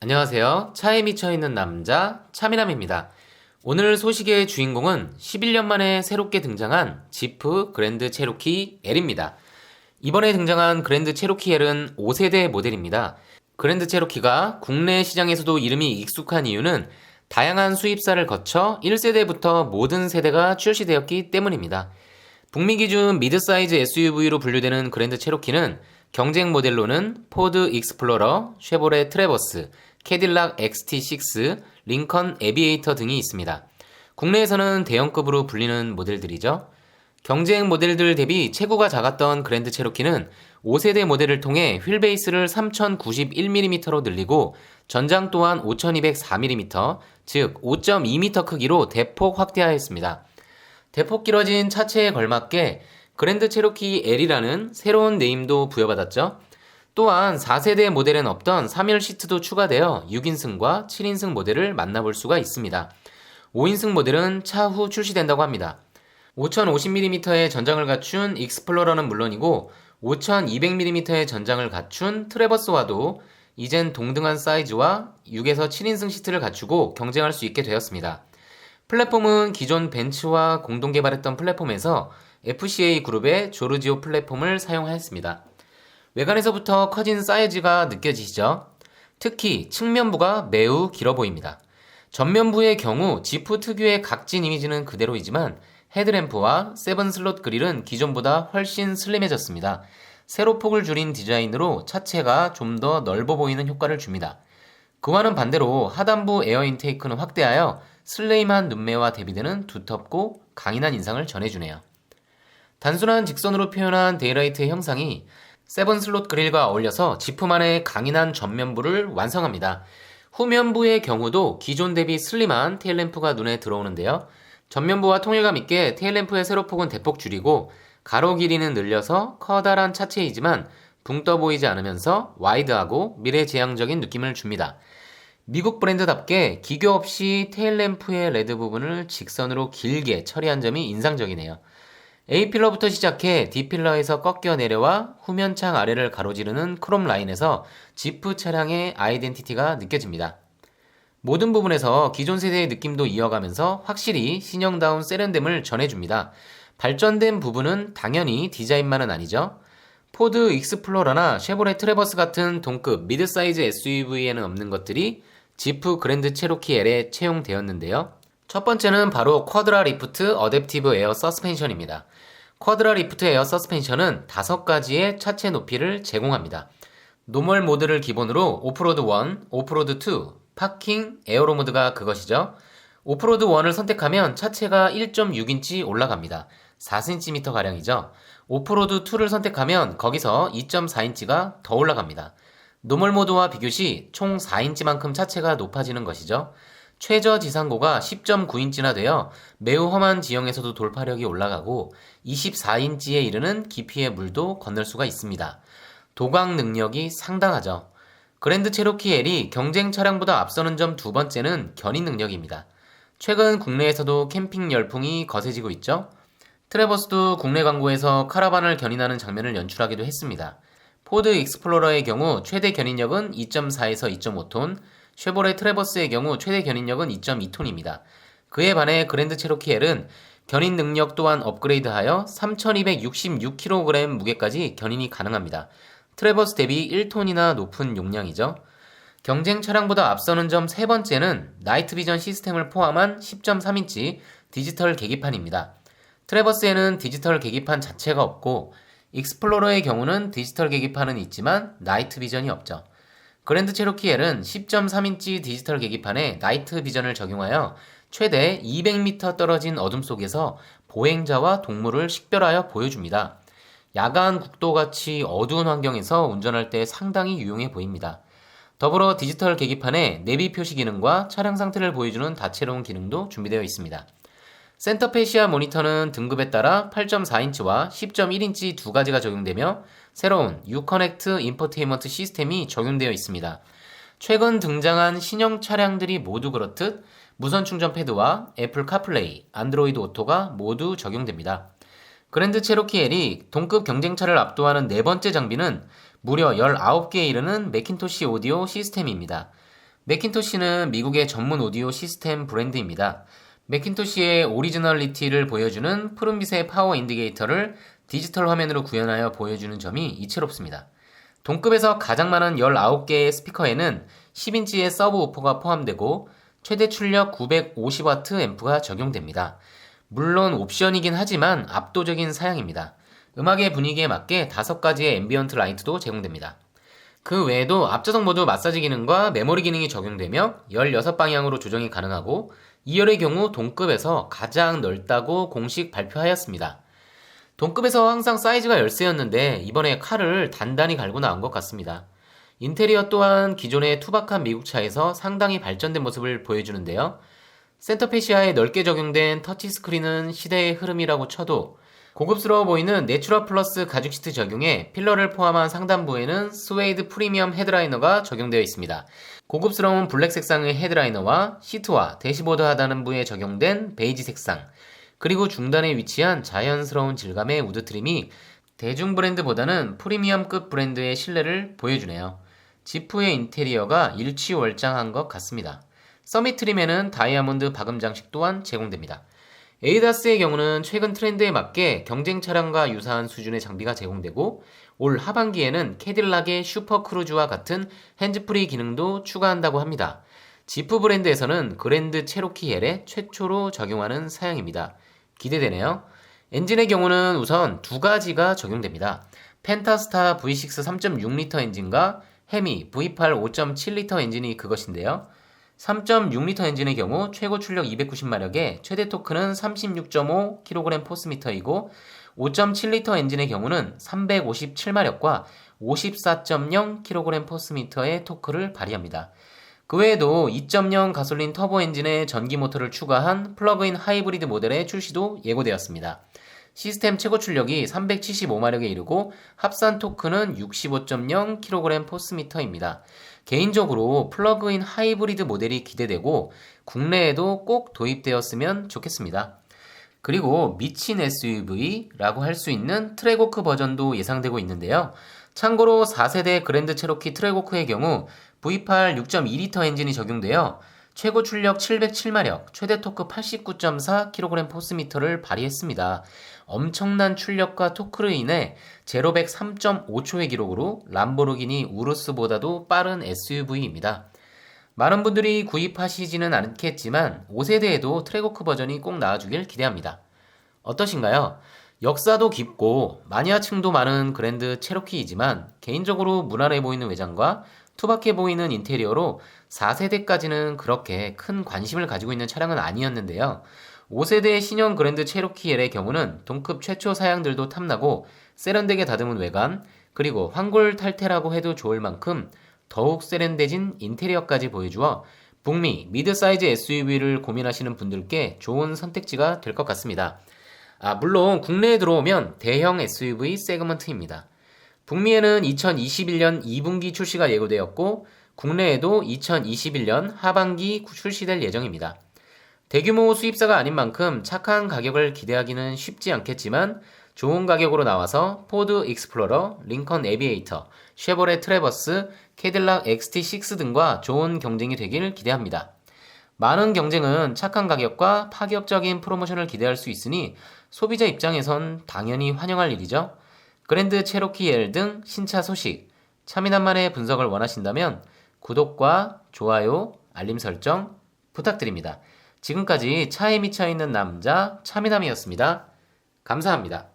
안녕하세요. 차에 미쳐있는 남자 차미남입니다. 오늘 소식의 주인공은 11년 만에 새롭게 등장한 지프 그랜드 체로키 L입니다. 이번에 등장한 그랜드 체로키 L은 5세대 모델입니다. 그랜드 체로키가 국내 시장에서도 이름이 익숙한 이유는 다양한 수입사를 거쳐 1세대부터 모든 세대가 출시되었기 때문입니다. 북미 기준 미드사이즈 SUV로 분류되는 그랜드 체로키는 경쟁 모델로는 포드 익스플로러, 쉐보레 트래버스, 캐딜락 XT6, 링컨 에비에이터 등이 있습니다. 국내에서는 대형급으로 불리는 모델들이죠. 경쟁 모델들 대비 체구가 작았던 그랜드 체로키는 5세대 모델을 통해 휠베이스를 3091mm로 늘리고 전장 또한 5204mm, 즉 5.2m 크기로 대폭 확대하였습니다. 대폭 길어진 차체에 걸맞게 그랜드 체로키 L이라는 새로운 네임도 부여받았죠. 또한 4세대 모델엔 없던 3열 시트도 추가되어 6인승과 7인승 모델을 만나볼 수가 있습니다. 5인승 모델은 차후 출시된다고 합니다. 5050mm의 전장을 갖춘 익스플로러는 물론이고 5200mm의 전장을 갖춘 트래버스와도 이젠 동등한 사이즈와 6에서 7인승 시트를 갖추고 경쟁할 수 있게 되었습니다. 플랫폼은 기존 벤츠와 공동 개발했던 플랫폼에서 FCA 그룹의 조르지오 플랫폼을 사용하였습니다. 외관에서부터 커진 사이즈가 느껴지시죠? 특히 측면부가 매우 길어 보입니다. 전면부의 경우 지프 특유의 각진 이미지는 그대로이지만 헤드램프와 세븐 슬롯 그릴은 기존보다 훨씬 슬림해졌습니다. 세로폭을 줄인 디자인으로 차체가 좀 더 넓어 보이는 효과를 줍니다. 그와는 반대로 하단부 에어 인테이크는 확대하여 슬레임한 눈매와 대비되는 두텁고 강인한 인상을 전해주네요. 단순한 직선으로 표현한 데일라이트의 형상이 세븐 슬롯 그릴과 어울려서 지프만의 강인한 전면부를 완성합니다. 후면부의 경우도 기존 대비 슬림한 테일램프가 눈에 들어오는데요. 전면부와 통일감 있게 테일램프의 세로폭은 대폭 줄이고 가로 길이는 늘려서 커다란 차체이지만 붕 떠 보이지 않으면서 와이드하고 미래지향적인 느낌을 줍니다. 미국 브랜드답게 기교 없이 테일램프의 레드 부분을 직선으로 길게 처리한 점이 인상적이네요. A필러부터 시작해 D필러에서 꺾여 내려와 후면창 아래를 가로지르는 크롬 라인에서 지프 차량의 아이덴티티가 느껴집니다. 모든 부분에서 기존 세대의 느낌도 이어가면서 확실히 신형다운 세련됨을 전해줍니다. 발전된 부분은 당연히 디자인만은 아니죠. 포드 익스플로러나 쉐보레 트래버스 같은 동급 미드사이즈 SUV에는 없는 것들이 지프 그랜드 체로키 L에 채용되었는데요. 첫 번째는 바로 쿼드라 리프트 어댑티브 에어 서스펜션입니다. 쿼드라 리프트 에어 서스펜션은 5가지의 차체 높이를 제공합니다. 노멀 모드를 기본으로 오프로드 1, 오프로드 2, 파킹, 에어로 모드가 그것이죠. 오프로드 1을 선택하면 차체가 1.6인치 올라갑니다. 4cm가량이죠. 오프로드 2를 선택하면 거기서 2.4인치가 더 올라갑니다. 노멀 모드와 비교 시 총 4인치만큼 차체가 높아지는 것이죠. 최저 지상고가 10.9인치나 되어 매우 험한 지형에서도 돌파력이 올라가고 24인치에 이르는 깊이의 물도 건널 수가 있습니다. 도광 능력이 상당하죠. 그랜드 체로키 L이 경쟁 차량보다 앞서는 점 두 번째는 견인 능력입니다. 최근 국내에서도 캠핑 열풍이 거세지고 있죠. 트래버스도 국내 광고에서 카라반을 견인하는 장면을 연출하기도 했습니다. 포드 익스플로러의 경우 최대 견인력은 2.4에서 2.5톤, 쉐보레 트래버스의 경우 최대 견인력은 2.2톤입니다. 그에 반해 그랜드 체로키 L은 견인 능력 또한 업그레이드하여 3266kg 무게까지 견인이 가능합니다. 트래버스 대비 1톤이나 높은 용량이죠. 경쟁 차량보다 앞서는 점 세 번째는 나이트 비전 시스템을 포함한 10.3인치 디지털 계기판입니다. 트래버스에는 디지털 계기판 자체가 없고 익스플로러의 경우는 디지털 계기판은 있지만 나이트 비전이 없죠. 그랜드 체로키 L은 10.3인치 디지털 계기판에 나이트 비전을 적용하여 최대 200m 떨어진 어둠 속에서 보행자와 동물을 식별하여 보여줍니다. 야간 국도같이 어두운 환경에서 운전할 때 상당히 유용해 보입니다. 더불어 디지털 계기판에 내비 표시 기능과 차량 상태를 보여주는 다채로운 기능도 준비되어 있습니다. 센터페시아 모니터는 등급에 따라 8.4인치와 10.1인치 두 가지가 적용되며 새로운 유커넥트 인포테인먼트 시스템이 적용되어 있습니다. 최근 등장한 신형 차량들이 모두 그렇듯 무선 충전 패드와 애플 카플레이, 안드로이드 오토가 모두 적용됩니다. 그랜드 체로키 L이 동급 경쟁차를 압도하는 네 번째 장비는 무려 19개에 이르는 매킨토시 오디오 시스템입니다. 매킨토시는 미국의 전문 오디오 시스템 브랜드입니다. 매킨토시의 오리지널리티를 보여주는 푸른빛의 파워 인디케이터를 디지털 화면으로 구현하여 보여주는 점이 이채롭습니다. 동급에서 가장 많은 19개의 스피커에는 10인치의 서브우퍼가 포함되고 최대 출력 950W 앰프가 적용됩니다. 물론 옵션이긴 하지만 압도적인 사양입니다. 음악의 분위기에 맞게 5가지의 앰비언트 라이트도 제공됩니다. 그 외에도 앞좌석 모두 마사지 기능과 메모리 기능이 적용되며 16방향으로 조정이 가능하고 2열의 경우 동급에서 가장 넓다고 공식 발표하였습니다. 동급에서 항상 사이즈가 13였는데 이번에 칼을 단단히 갈고 나온 것 같습니다. 인테리어 또한 기존의 투박한 미국 차에서 상당히 발전된 모습을 보여주는데요. 센터페시아에 넓게 적용된 터치스크린은 시대의 흐름이라고 쳐도 고급스러워 보이는 내추럴 플러스 가죽 시트 적용에 필러를 포함한 상단부에는 스웨이드 프리미엄 헤드라이너가 적용되어 있습니다. 고급스러운 블랙 색상의 헤드라이너와 시트와 대시보드 하단부에 적용된 베이지 색상, 그리고 중단에 위치한 자연스러운 질감의 우드 트림이 대중 브랜드보다는 프리미엄급 브랜드의 신뢰를 보여주네요. 지프의 인테리어가 일취월장한 것 같습니다. 서밋 트림에는 다이아몬드 박음 장식 또한 제공됩니다. 에이다스의 경우는 최근 트렌드에 맞게 경쟁 차량과 유사한 수준의 장비가 제공되고 올 하반기에는 캐딜락의 슈퍼 크루즈와 같은 핸즈프리 기능도 추가한다고 합니다. 지프 브랜드에서는 그랜드 체로키 L에 최초로 적용하는 사양입니다. 기대되네요. 엔진의 경우는 우선 2가지가 적용됩니다. 펜타스타 V6 3.6L 엔진과 해미 V8 5.7L 엔진이 그것인데요. 3.6L 엔진의 경우 최고 출력 290마력에 최대 토크는 36.5kgm/N이고 5.7L 엔진의 경우는 357마력과 54.0kgm/N의 토크를 발휘합니다. 그 외에도 2.0 가솔린 터보 엔진에 전기 모터를 추가한 플러그인 하이브리드 모델의 출시도 예고되었습니다. 시스템 최고 출력이 375마력에 이르고 합산 토크는 65.0kgm/N입니다. 개인적으로 플러그인 하이브리드 모델이 기대되고 국내에도 꼭 도입되었으면 좋겠습니다. 그리고 미친 SUV라고 할 수 있는 트레고크 버전도 예상되고 있는데요. 참고로 4세대 그랜드 체로키 트레고크의 경우 V8 6.2L 엔진이 적용되어 최고 출력 707마력, 최대 토크 89.4kgm/N를 발휘했습니다. 엄청난 출력과 토크로 인해 제로백 3.5초의 기록으로 람보르기니 우루스보다도 빠른 SUV입니다. 많은 분들이 구입하시지는 않겠지만 5세대에도 트레고크 버전이 꼭 나와주길 기대합니다. 어떠신가요? 역사도 깊고 마니아층도 많은 그랜드 체로키이지만 개인적으로 무난해 보이는 외장과 투박해 보이는 인테리어로 4세대까지는 그렇게 큰 관심을 가지고 있는 차량은 아니었는데요. 5세대의 신형 그랜드 체로키 L의 경우는 동급 최초 사양들도 탐나고 세련되게 다듬은 외관, 그리고 황골탈퇴라고 해도 좋을 만큼 더욱 세련돼진 인테리어까지 보여주어 북미 미드사이즈 SUV를 고민하시는 분들께 좋은 선택지가 될 것 같습니다. 물론 국내에 들어오면 대형 SUV 세그먼트입니다. 북미에는 2021년 2분기 출시가 예고되었고 국내에도 2021년 하반기 출시될 예정입니다. 대규모 수입사가 아닌 만큼 착한 가격을 기대하기는 쉽지 않겠지만 좋은 가격으로 나와서 포드 익스플로러, 링컨 에비에이터, 쉐보레 트래버스, 캐딜락 XT6 등과 좋은 경쟁이 되길 기대합니다. 많은 경쟁은 착한 가격과 파격적인 프로모션을 기대할 수 있으니 소비자 입장에선 당연히 환영할 일이죠. 그랜드 체로키 L 등 신차 소식, 차미남만의 분석을 원하신다면 구독과 좋아요, 알림 설정 부탁드립니다. 지금까지 차에 미쳐있는 남자 차미남이었습니다. 감사합니다.